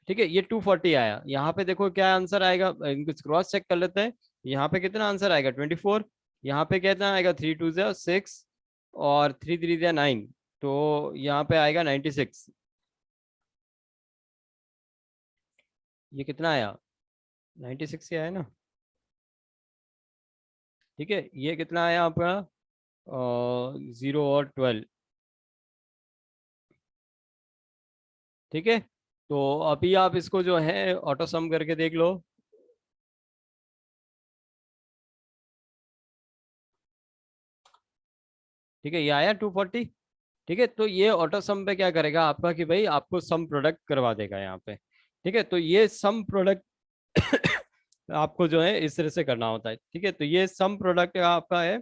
ठीक है, ये 240 आया, यहाँ पे देखो क्या आंसर आएगा, इनको क्रॉस चेक कर लेते हैं। यहाँ पे कितना आंसर आएगा, 24, यहाँ पे कितना आएगा, 3 2 6, और 3 3 9, तो यहाँ पे आएगा 96। ये कितना आया, 96 ही आया ना, ठीक है, ये कितना आया आपका, 0 और 12, ठीक है। तो अभी आप इसको जो है ऑटो सम करके देख लो, ठीक है, ये आया 240, ठीक है। तो ये ऑटो सम पे क्या करेगा आपका, कि भाई आपको सम प्रोडक्ट करवा देगा यहाँ पे, ठीक है। तो ये सम प्रोडक्ट आपको जो है इस तरह से करना होता है, ठीक है। तो ये सम प्रोडक्ट आपका है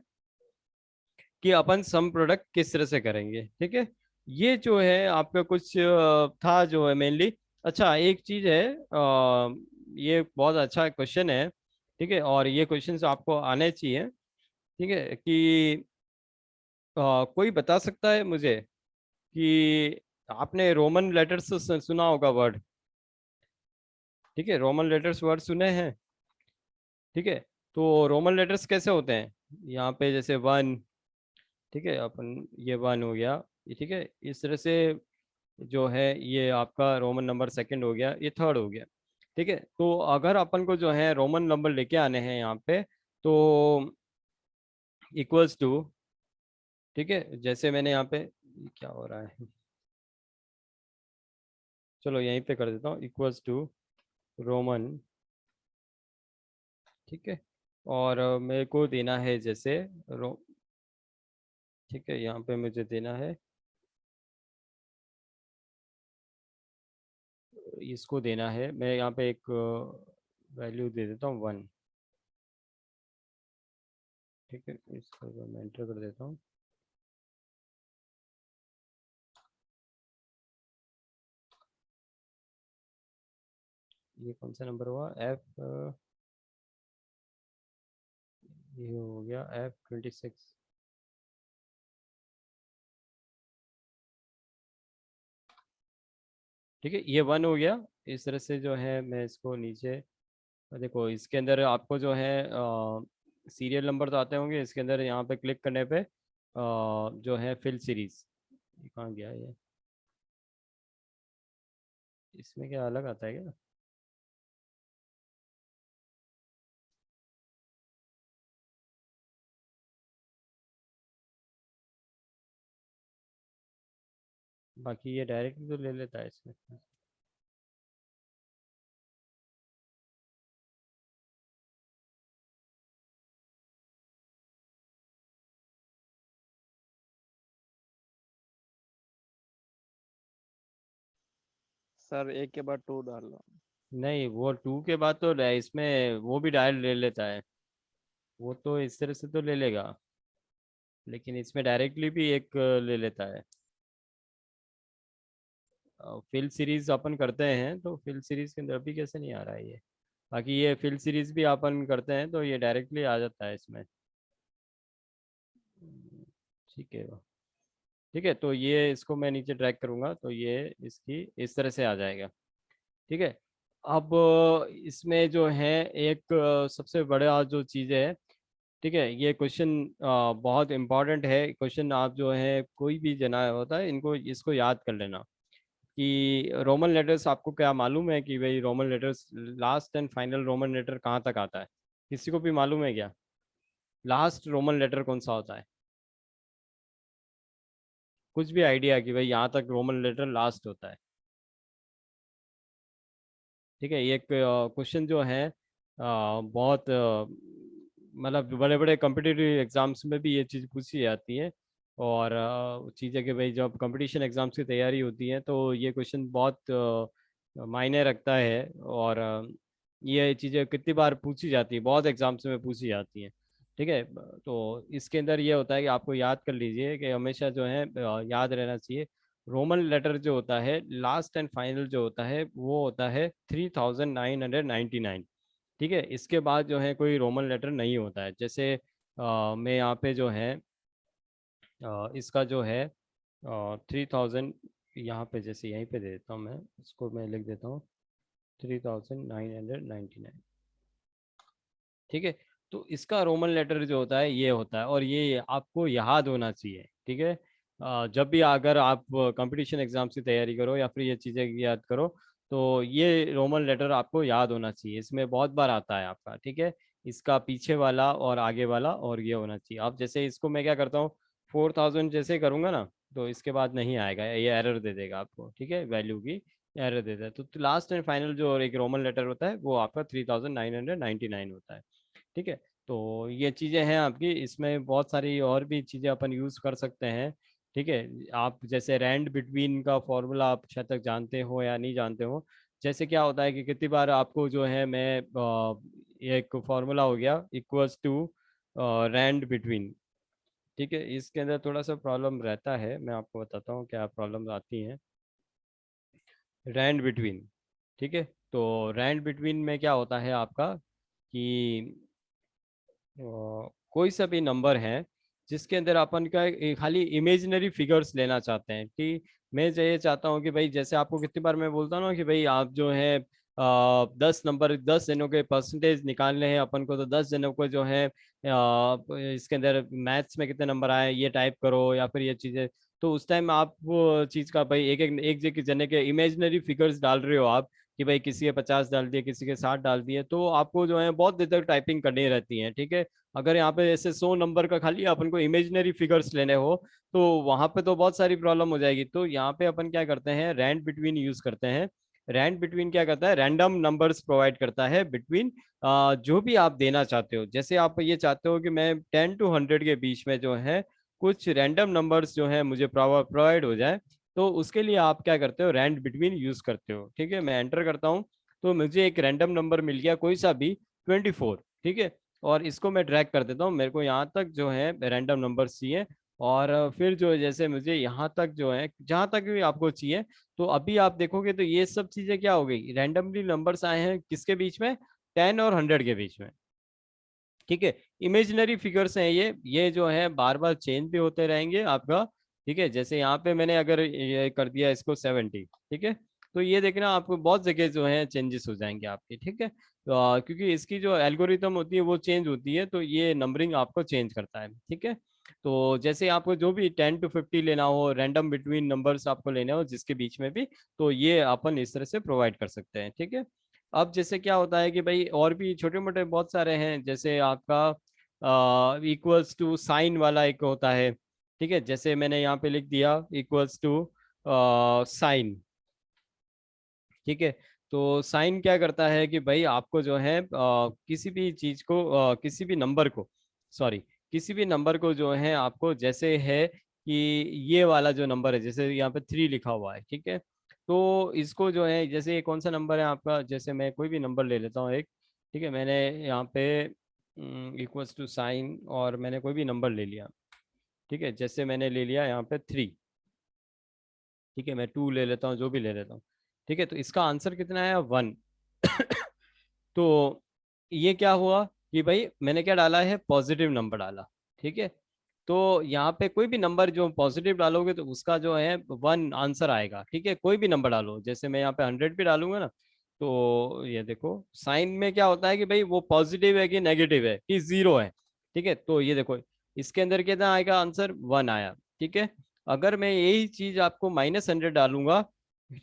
कि अपन सम प्रोडक्ट किस तरह से करेंगे, ठीक है। ये जो है आपका कुछ था जो है मेनली। अच्छा एक चीज है, ये बहुत अच्छा क्वेश्चन है, ठीक है, और ये क्वेश्चन आपको आने चाहिए, ठीक है, कि कोई बता सकता है मुझे कि आपने रोमन लेटर्स सुना होगा वर्ड, ठीक है, रोमन लेटर्स वर्ड सुने हैं, ठीक है। तो रोमन लेटर्स कैसे होते हैं, यहाँ पे जैसे 1, ठीक है, अपन ये 1 हो गया, ये ठीक है, इस तरह से जो है ये आपका रोमन नंबर सेकंड हो गया, ये थर्ड हो गया, ठीक है। तो अगर अपन को जो है रोमन नंबर लेके आने हैं यहाँ पे, तो इक्वल्स टू, ठीक है, जैसे मैंने यहाँ पे, क्या हो रहा है, चलो यहीं पे कर देता हूँ, इक्वल्स टू रोमन, ठीक है। और मेरे को देना है जैसे रो, ठीक है, यहाँ पे मुझे देना है, इसको देना है, मैं यहाँ पे एक वैल्यू दे देता हूँ 1, ठीक है। इसको मैं एंटर कर देता हूँ। ये कौन सा नंबर हुआ, F, ये हो गया F26, ठीक है, ये 1 हो गया। इस तरह से जो है मैं इसको नीचे, देखो इसके अंदर आपको जो है सीरियल नंबर तो आते होंगे, इसके अंदर यहाँ पे क्लिक करने पे जो है फिल सीरीज, ये कहाँ गया ये, इसमें क्या अलग आता है क्या? बाकी ये डायरेक्टली तो ले लेता है इसमें। सर एक के बाद टू डाल लो। नहीं, वो 2 के बाद तो इसमें वो भी डायल ले लेता है, वो तो इस तरह से तो ले लेगा, लेकिन इसमें डायरेक्टली भी एक ले लेता है। फिल सीरीज अपन करते हैं तो फिल सीरीज के अंदर भी कैसे नहीं आ रहा है ये, बाकी ये फिल सीरीज भी अपन करते हैं तो ये डायरेक्टली आ जाता है इसमें। ठीक है, ठीक है, तो ये इसको मैं नीचे ड्रैग करूंगा तो ये इसकी इस तरह से आ जाएगा, ठीक है। अब इसमें जो है एक सबसे बड़ा जो चीज़ है, ठीक है, ये क्वेश्चन बहुत इंपॉर्टेंट है क्वेश्चन, आप जो है कोई भी जना होता है इनको इसको याद कर लेना कि रोमन लेटर्स, आपको क्या मालूम है कि भाई Roman letters last and final Roman letter कहाँ तक आता है? किसी को भी मालूम है क्या लास्ट रोमन लेटर कौन सा होता है? कुछ भी आइडिया कि भाई यहाँ तक रोमन लेटर लास्ट होता है? ठीक है, ये क्वेश्चन जो है बहुत मतलब बड़े बड़े कम्पिटिटिव एग्जाम्स में भी ये चीज़ पूछी जाती है। और चीज़ है कि भाई जब कंपटीशन एग्जाम्स की तैयारी होती है तो ये क्वेश्चन बहुत मायने रखता है। और ये चीज़ें कितनी बार पूछी जाती है, बहुत एग्जाम्स में पूछी जाती हैं, ठीक है। तो इसके अंदर ये होता है कि आपको याद कर लीजिए कि हमेशा जो है याद रहना चाहिए, रोमन लेटर जो होता है लास्ट एंड फाइनल जो होता है वो होता है 3999, ठीक है। इसके बाद जो है कोई रोमन लेटर नहीं होता है। जैसे मैं यहाँ पे जो है इसका जो है 3000, यहाँ पे जैसे यहीं पे दे देता हूँ, मैं इसको मैं लिख देता हूँ 3999, ठीक है। तो इसका रोमन लेटर जो होता है ये होता है, और ये आपको याद होना चाहिए, ठीक है। जब भी अगर आप कंपटीशन एग्जाम्स की तैयारी करो या फिर ये चीज़ें याद करो तो ये रोमन लेटर आपको याद होना चाहिए, इसमें बहुत बार आता है आपका, ठीक है। इसका पीछे वाला और आगे वाला और ये होना चाहिए। आप जैसे इसको मैं क्या करता हूँ, 4000 जैसे करूँगा ना तो इसके बाद नहीं आएगा, ये एरर दे देगा आपको, ठीक है, वैल्यू की एरर देता है। तो लास्ट एंड फाइनल जो एक रोमन लेटर होता है वो आपका 3999 होता है, ठीक है। तो ये चीज़ें हैं आपकी, इसमें बहुत सारी और भी चीज़ें अपन यूज़ कर सकते हैं, ठीक है। आप जैसे रैंड बिटवीन का फॉर्मूला आप शायद तक जानते हो या नहीं जानते हो। जैसे क्या होता है कि कितनी बार आपको जो है मैं ये एक फॉर्मूला हो गया इक्वल्स टू रैंड बिटवीन, ठीक है। इसके अंदर थोड़ा सा प्रॉब्लम रहता है, मैं आपको बताता हूँ क्या प्रॉब्लम आती हैं। रैंड बिटवीन, ठीक है। तो रैंड बिटवीन में क्या होता है आपका कि कोई सा भी नंबर है जिसके अंदर अपन का खाली इमेजिनरी फिगर्स लेना चाहते हैं, कि मैं जो ये चाहता हूँ कि भाई जैसे आपको कितनी बार मैं बोलता हूँ ना कि भाई आप जो है 10 नंबर 10 जनों के परसेंटेज निकालने हैं अपन को, तो 10 जनों को जो है इसके अंदर मैथ्स में कितने नंबर आए ये टाइप करो या फिर ये चीज़ें। तो उस टाइम आप वो चीज़ का भाई एक एक एक जने के इमेजिनरी फिगर्स डाल रहे हो आप, कि भाई किसी के 50 डाल दिए, किसी के 60 डाल दिए, तो आपको जो है बहुत देर तक टाइपिंग करनी रहती है। ठीक है, अगर यहाँ पे ऐसे 100 नंबर का खाली अपन को इमेजिनरी फिगर्स लेने हो तो वहां पे तो बहुत सारी प्रॉब्लम हो जाएगी। तो यहाँ पे अपन क्या करते हैं, रैंड बिटवीन यूज करते हैं। रैंड बिटवीन क्या करता है, रैंडम नंबर्स प्रोवाइड करता है बिटवीन जो भी आप देना चाहते हो। जैसे आप ये चाहते हो कि मैं 10 to 100 के बीच में जो है कुछ रैंडम नंबर्स जो है मुझे प्रोवाइड हो जाए, तो उसके लिए आप क्या करते हो, रैंड बिटवीन यूज करते हो। ठीक है, मैं एंटर करता हूँ तो मुझे एक रैंडम नंबर मिल गया कोई सा भी, 24। ठीक है, और इसको मैं ड्रैग कर देता हूँ, मेरे को यहाँ तक जो है रैंडम नंबर चाहिए। और फिर जो है जैसे मुझे यहाँ तक जो है जहाँ तक भी आपको चाहिए, तो अभी आप देखोगे तो ये सब चीजें क्या हो गई, रैंडमली नंबर्स आए हैं किसके बीच में, 10 और 100 के बीच में। ठीक है, इमेजिनरी फिगर्स हैं ये जो है बार बार चेंज भी होते रहेंगे आपका। ठीक है, जैसे यहाँ पे मैंने अगर ये कर दिया इसको 70, ठीक है, तो ये देखना आपको बहुत जगह जो है चेंजेस हो जाएंगे आपके। ठीक है, तो क्योंकि इसकी जो एल्गोरिथम होती है वो चेंज होती है, तो ये नंबरिंग आपको चेंज करता है। ठीक है, तो जैसे आपको जो भी 10 to 50 लेना हो, रैंडम बिटवीन नंबर्स आपको लेने हो जिसके बीच में भी, तो ये अपन इस तरह से प्रोवाइड कर सकते हैं। ठीक है, अब जैसे क्या होता है कि भाई और भी छोटे मोटे बहुत सारे हैं, जैसे आपका इक्वल्स टू साइन वाला एक होता है। ठीक है, जैसे मैंने यहाँ पे लिख दिया इक्वल्स टू साइन। ठीक है, तो साइन क्या करता है कि भाई आपको जो है किसी भी चीज को किसी भी नंबर को, सॉरी, किसी भी नंबर को जो है आपको जैसे है कि ये वाला जो नंबर है, जैसे यहाँ पे 3 लिखा हुआ है। ठीक है, तो इसको जो है जैसे ये कौन सा नंबर है आपका, जैसे मैं कोई भी नंबर ले लेता हूँ एक। ठीक है, मैंने यहाँ पे इक्वल्स टू साइन और मैंने कोई भी नंबर ले लिया। ठीक है, जैसे मैंने ले लिया यहाँ पे 3। ठीक है, मैं 2 ले लेता हूँ, जो भी ले लेता हूँ। ठीक है, तो इसका आंसर कितना है, 1। तो ये क्या हुआ कि भाई मैंने क्या डाला है, पॉजिटिव नंबर डाला। ठीक है, तो यहाँ पे कोई भी नंबर जो पॉजिटिव डालोगे तो उसका जो है 1 आंसर आएगा। ठीक है, कोई भी नंबर डालो, जैसे मैं यहाँ पे 100 भी डालूंगा ना, तो ये देखो साइन में क्या होता है कि भाई वो पॉजिटिव है कि नेगेटिव है कि 0 है। ठीक है, तो ये देखो इसके अंदर कितना आएगा आंसर, 1 आया। ठीक है, अगर मैं यही चीज आपको -100 डालूंगा,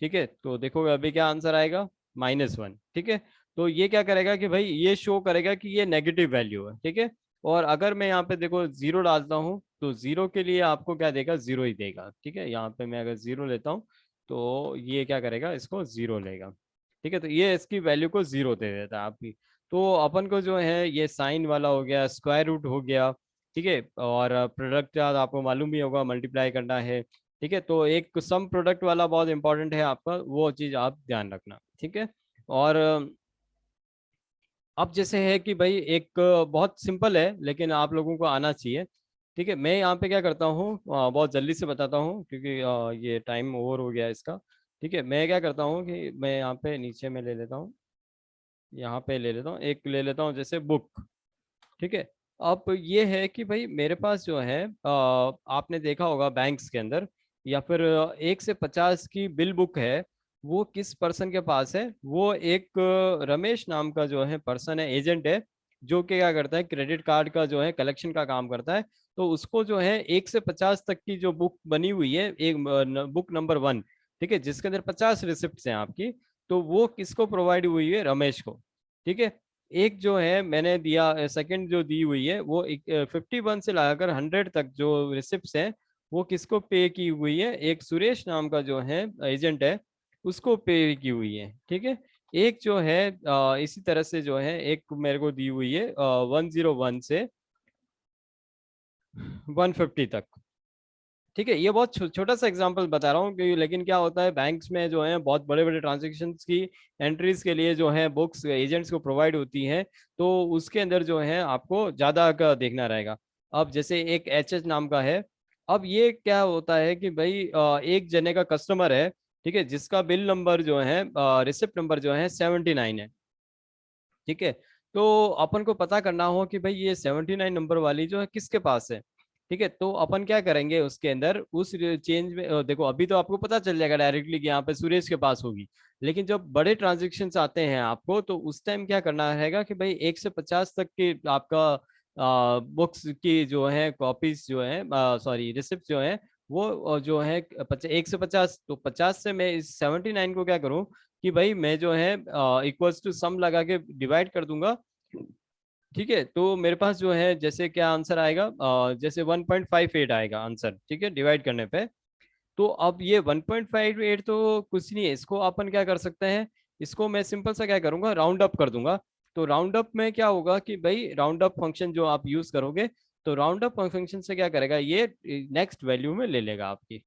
ठीक है, तो देखोगे अभी क्या आंसर आएगा, -1। ठीक है, तो ये क्या करेगा कि भाई ये शो करेगा कि ये नेगेटिव वैल्यू है। ठीक है, और अगर मैं यहाँ पे देखो 0 डालता हूँ तो 0 के लिए आपको क्या देगा, 0 ही देगा। ठीक है, यहाँ पे मैं अगर 0 लेता हूँ तो ये क्या करेगा, इसको 0 लेगा। ठीक है, तो ये इसकी वैल्यू को 0 दे देता है आपकी। तो अपन को जो है ये साइन वाला हो गया, स्क्वायर रूट हो गया। ठीक है, और प्रोडक्ट आपको मालूम भी होगा, मल्टीप्लाई करना है। ठीक है, तो एक सम प्रोडक्ट वाला बहुत इंपॉर्टेंट है आपका, वो चीज आप ध्यान रखना। ठीक है, और अब जैसे है कि भाई एक बहुत सिंपल है लेकिन आप लोगों को आना चाहिए। ठीक है, मैं यहाँ पे क्या करता हूँ, बहुत जल्दी से बताता हूँ क्योंकि ये टाइम ओवर हो गया इसका। ठीक है, मैं क्या करता हूँ कि मैं यहाँ पे नीचे में ले लेता हूँ, यहाँ पे ले लेता हूँ, एक ले लेता हूँ जैसे बुक। ठीक है, अब ये है कि भाई मेरे पास जो है आपने देखा होगा बैंक्स के अंदर या फिर 1 से 50 की बिल बुक है, वो किस पर्सन के पास है, वो एक रमेश नाम का जो है पर्सन है, एजेंट है, जो कि क्या करता है, क्रेडिट कार्ड का जो है कलेक्शन का काम करता है। तो उसको जो है 1 से 50 तक की जो बुक बनी हुई है, एक बुक नंबर 1, ठीक है, जिसके अंदर 50 रिसिप्ट हैं आपकी, तो वो किसको प्रोवाइड हुई है, रमेश को। ठीक है, एक जो है मैंने दिया, सेकंड जो दी हुई है वो 51 से लगाकर 100 तक जो रिसिप्ट हैं, वो किसको पे की हुई है, एक सुरेश नाम का जो है एजेंट है, उसको पे की हुई है। ठीक है, एक जो है इसी तरह से जो है एक मेरे को दी हुई है 101 से 150 तक। ठीक है, ये बहुत छोटा सा एग्जांपल बता रहा हूँ कि लेकिन क्या होता है बैंक्स में जो है बहुत बड़े बड़े ट्रांजेक्शन्स की एंट्रीज के लिए जो है बुक्स एजेंट्स को प्रोवाइड होती हैं, तो उसके अंदर जो है आपको ज्यादा का देखना रहेगा। अब जैसे एक एच नाम का है, अब ये क्या होता है कि भाई एक जने का कस्टमर है, ठीक है, जिसका बिल नंबर जो है, रिसिप्ट नंबर जो है 79 है। ठीक है, तो अपन को पता करना हो कि भाई ये 79 नंबर वाली जो है किसके पास है। ठीक है, तो अपन क्या करेंगे उसके अंदर उस चेंज में, देखो अभी तो आपको पता चल जाएगा डायरेक्टली कि यहाँ पे सुरेश के पास होगी, लेकिन जब बड़े ट्रांजेक्शन आते हैं आपको, तो उस टाइम क्या करना रहेगा कि भाई 1 से 50 तक की आपका बुक्स की जो है कॉपीज जो है, सॉरी रिसिप्ट जो है, वो जो है 1 से 50, तो 50 से मैं इस 79 को क्या करूँ, कि भाई मैं जो है इक्वल्स टू सम लगा के डिवाइड कर दूंगा। ठीक है, तो मेरे पास जो है जैसे क्या आंसर आएगा, जैसे 1.58 आएगा आंसर, ठीक है, डिवाइड करने पे। तो अब ये 1.58 तो कुछ नहीं है, इसको अपन क्या कर सकते हैं, इसको मैं सिंपल सा क्या करूंगा, राउंड अप कर दूंगा। तो राउंड अप में क्या होगा कि भाई राउंड अप फंक्शन जो आप यूज करोगे, तो राउंड अप फंक्शन से क्या करेगा, ये नेक्स्ट वैल्यू में ले लेगा आपकी।